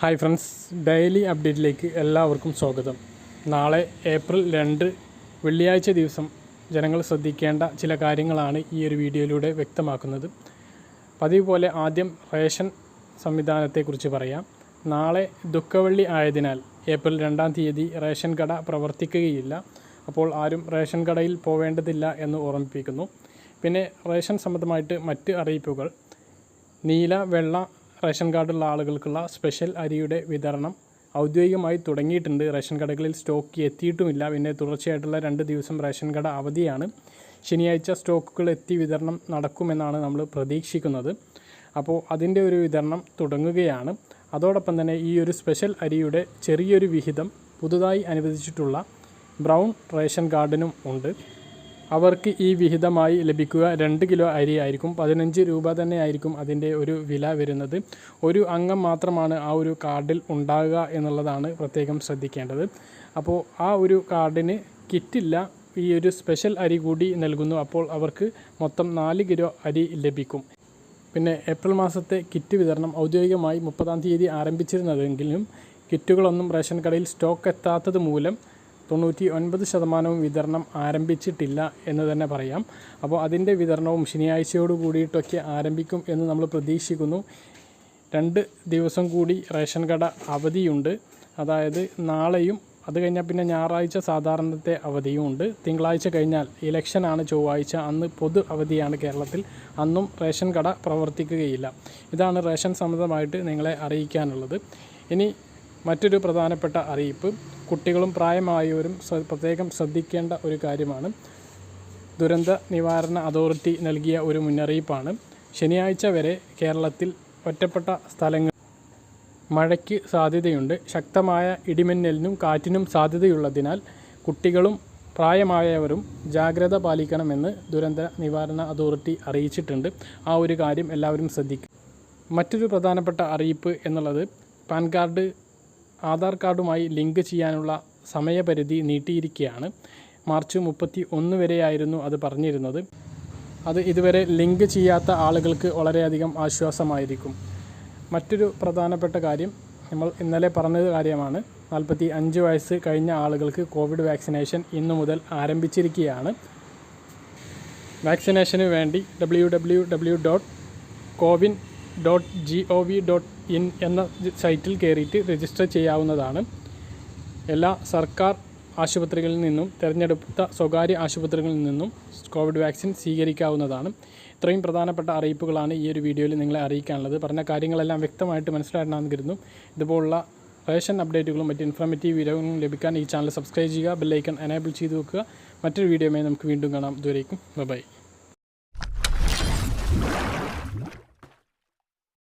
Hi friends, daily അപ്ഡേറ്റിലേക്ക് എല്ലാവർക്കും സ്വാഗതം. നാളെ ഏപ്രിൽ 2 വെള്ളിയാഴ്ച ദിവസം ജനങ്ങൾ ശ്രദ്ധിക്കേണ്ട ചില കാര്യങ്ങളാണ് ഈ ഒരു വീഡിയോയിലൂടെ വ്യക്തമാക്കുന്നത്. പതിവ് പോലെ ആദ്യം റേഷൻ സംവിധാനത്തെക്കുറിച്ച് പറയാം. നാളെ ദുഃഖവെള്ളി ആയതിനാൽ ഏപ്രിൽ 2-ാം തീയതി റേഷൻ കട പ്രവർത്തിക്കുകയില്ല. അപ്പോൾ ആരും റേഷൻ കടയിൽ പോവേണ്ടതില്ല എന്ന് ഓർമ്മിപ്പിക്കുന്നു. പിന്നെ റേഷൻ സംബന്ധമായിട്ട് മറ്റ് അറിയിപ്പുകൾ: നീല, വെള്ള റേഷൻ കാർഡുള്ള ആളുകൾക്കുള്ള സ്പെഷ്യൽ അരിയുടെ വിതരണം ഔദ്യോഗികമായി തുടങ്ങിയിട്ടുണ്ട്. റേഷൻ കടകളിൽ സ്റ്റോക്ക് എത്തിയിട്ടുമില്ല. പിന്നെ തുടർച്ചയായിട്ടുള്ള 2 ദിവസം റേഷൻ കട അവധിയാണ്. ശനിയാഴ്ച സ്റ്റോക്കുകൾ എത്തി വിതരണം നടക്കുമെന്നാണ് നമ്മൾ പ്രതീക്ഷിക്കുന്നത്. അപ്പോൾ അതിൻ്റെ ഒരു വിതരണം തുടങ്ങുകയാണ്. അതോടൊപ്പം തന്നെ ഈ ഒരു സ്പെഷ്യൽ അരിയുടെ ചെറിയൊരു വിഹിതം പുതുതായി അനുവദിച്ചിട്ടുള്ള ബ്രൗൺ റേഷൻ കാർഡിനും ഉണ്ട്. അവർക്ക് ഈ വിഹിതമായി ലഭിക്കുക 2 കിലോ അരി ആയിരിക്കും. 15 രൂപ തന്നെ ആയിരിക്കും അതിൻ്റെ ഒരു വില വരുന്നത്. ഒരു അംഗം മാത്രമാണ് ആ ഒരു കാർഡിൽ ഉണ്ടാകുക എന്നുള്ളതാണ് പ്രത്യേകം ശ്രദ്ധിക്കേണ്ടത്. അപ്പോൾ ആ ഒരു കാർഡിന് കിറ്റില്ല, ഈ ഒരു സ്പെഷ്യൽ അരി കൂടി നൽകുന്നു. അപ്പോൾ അവർക്ക് മൊത്തം 4 കിലോ അരി ലഭിക്കും. പിന്നെ ഏപ്രിൽ മാസത്തെ കിറ്റ് വിതരണം ഔദ്യോഗികമായി 30-ാം തീയതി ആരംഭിച്ചിരുന്നതെങ്കിലും കിറ്റുകളൊന്നും റേഷൻ കടയിൽ സ്റ്റോക്ക് എത്താത്തത് മൂലം 99% വിതരണം ആരംഭിച്ചിട്ടില്ല എന്ന് തന്നെ പറയാം. അപ്പോൾ അതിൻ്റെ വിതരണവും ശനിയാഴ്ചയോട് കൂടിയിട്ടൊക്കെ ആരംഭിക്കും എന്ന് നമ്മൾ പ്രതീക്ഷിക്കുന്നു. 2 ദിവസം കൂടി റേഷൻ കട അവധിയുണ്ട്. അതായത് നാളെയും അത് കഴിഞ്ഞാൽ പിന്നെ ഞായറാഴ്ച സാധാരണത്തെ അവധിയും ഉണ്ട്. തിങ്കളാഴ്ച കഴിഞ്ഞാൽ ഇലക്ഷനാണ് ചൊവ്വാഴ്ച, അന്ന് പൊതു അവധിയാണ് കേരളത്തിൽ. അന്നും റേഷൻ കട പ്രവർത്തിക്കുകയില്ല. ഇതാണ് റേഷൻ സംബന്ധമായിട്ട് നിങ്ങളെ അറിയിക്കാനുള്ളത്. ഇനി മറ്റൊരു പ്രധാനപ്പെട്ട അറിയിപ്പ്: കുട്ടികളും പ്രായമായവരും പ്രത്യേകം ശ്രദ്ധിക്കേണ്ട ഒരു കാര്യമാണ്. ദുരന്ത നിവാരണ അതോറിറ്റി നൽകിയ ഒരു മുന്നറിയിപ്പാണ്. ശനിയാഴ്ച വരെ കേരളത്തിൽ ഒറ്റപ്പെട്ട സ്ഥലങ്ങളിൽ മഴയ്ക്ക് സാധ്യതയുണ്ട്. ശക്തമായ ഇടിമിന്നലിനും കാറ്റിനും സാധ്യതയുള്ളതിനാൽ കുട്ടികളും പ്രായമായവരും ജാഗ്രത പാലിക്കണമെന്ന് ദുരന്ത നിവാരണ അതോറിറ്റി അറിയിച്ചിട്ടുണ്ട്. ആ ഒരു കാര്യം എല്ലാവരും ശ്രദ്ധിക്കും. മറ്റൊരു പ്രധാനപ്പെട്ട അറിയിപ്പ് എന്നുള്ളത് പാൻ കാർഡ് ആധാർ കാർഡുമായി ലിങ്ക് ചെയ്യാനുള്ള സമയപരിധി നീട്ടിയിരിക്കുകയാണ്. മാർച്ച് 31 വരെയായിരുന്നു അത് പറഞ്ഞിരുന്നത്. അത് ഇതുവരെ ലിങ്ക് ചെയ്യാത്ത ആളുകൾക്ക് വളരെയധികം ആശ്വാസമായിരിക്കും. മറ്റൊരു പ്രധാനപ്പെട്ട കാര്യം നമ്മൾ ഇന്നലെ പറഞ്ഞ കാര്യമാണ്. 45 വയസ്സ് കഴിഞ്ഞ ആളുകൾക്ക് കോവിഡ് വാക്സിനേഷൻ ഇന്നു മുതൽ ആരംഭിച്ചിരിക്കുകയാണ്. വാക്സിനേഷന് വേണ്ടി www.cowin.gov.in എന്ന സൈറ്റിൽ കയറിയിട്ട് രജിസ്റ്റർ ചെയ്യാവുന്നതാണ്. എല്ലാ സർക്കാർ ആശുപത്രികളിൽ നിന്നും തിരഞ്ഞെടുത്ത സ്വകാര്യ ആശുപത്രികളിൽ നിന്നും കോവിഡ് വാക്സിൻ സ്വീകരിക്കാവുന്നതാണ്. ഇത്രയും പ്രധാനപ്പെട്ട അറിയിപ്പുകളാണ് ഈ ഒരു വീഡിയോയിൽ നിങ്ങളെ അറിയിക്കാനുള്ളത്. പറഞ്ഞ കാര്യങ്ങളെല്ലാം വ്യക്തമായിട്ട് മനസ്സിലായിട്ടുണ്ടെന്ന് കരുതുന്നു. ഇതുപോലുള്ള റേഷൻ അപ്ഡേറ്റുകളും മറ്റ് ഇൻഫോർമേറ്റീവ് വീഡിയോകളും ലഭിക്കാൻ ഈ ചാനൽ സബ്സ്ക്രൈബ് ചെയ്യുക, ബെൽ ഐക്കൺ എനേബിൾ ചെയ്ത് വെക്കുക. മറ്റൊരു വീഡിയോയുമായി നമുക്ക് വീണ്ടും കാണാം. ഇതുവരേക്കും ബൈ.